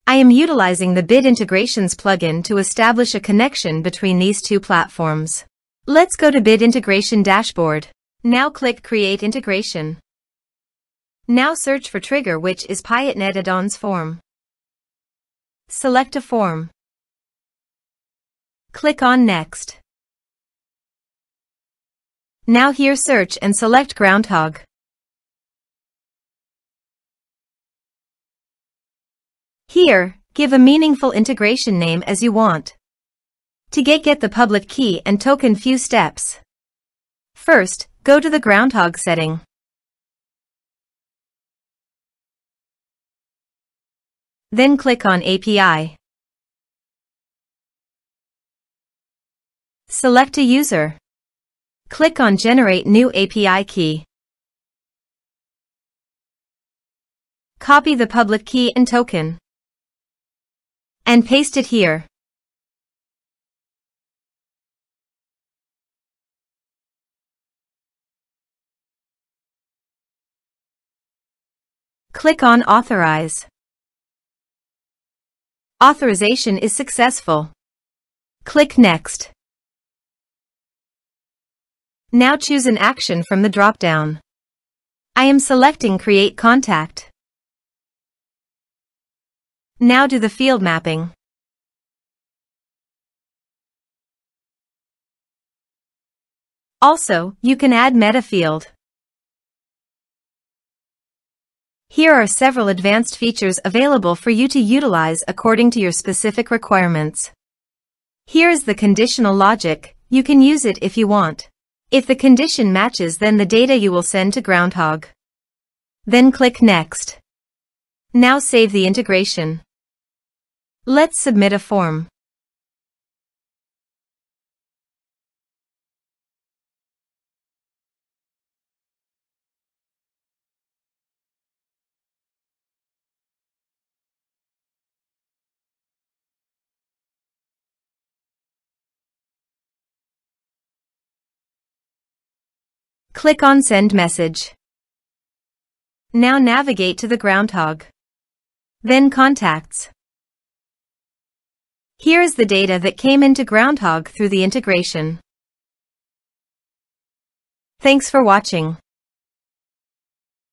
I am utilizing the Bit Integrations plugin to establish a connection between these two platforms. Let's go to Bit Integration Dashboard. Now click Create Integration. Now search for trigger, which is Piotnet Addons form. Select a form. Click on Next. Now here search and select Groundhogg. Here, give a meaningful integration name as you want. To get the public key and token, few steps. First, go to the Groundhogg setting. Then click on API. Select a user. Click on Generate New API Key. Copy the public key and token and paste it here. Click on Authorize. Authorization is successful. Click Next. Now choose an action from the drop-down. I am selecting Create Contact. Now do the field mapping. Also, you can add meta field. Here are several advanced features available for you to utilize according to your specific requirements. Here is the conditional logic. You can use it if you want. If the condition matches, then the data you will send to Groundhogg. Then click Next. Now save the integration. Let's submit a form. Click on Send Message. Now navigate to the Groundhogg. Then Contacts. Here is the data that came into Groundhogg through the integration. Thanks for watching.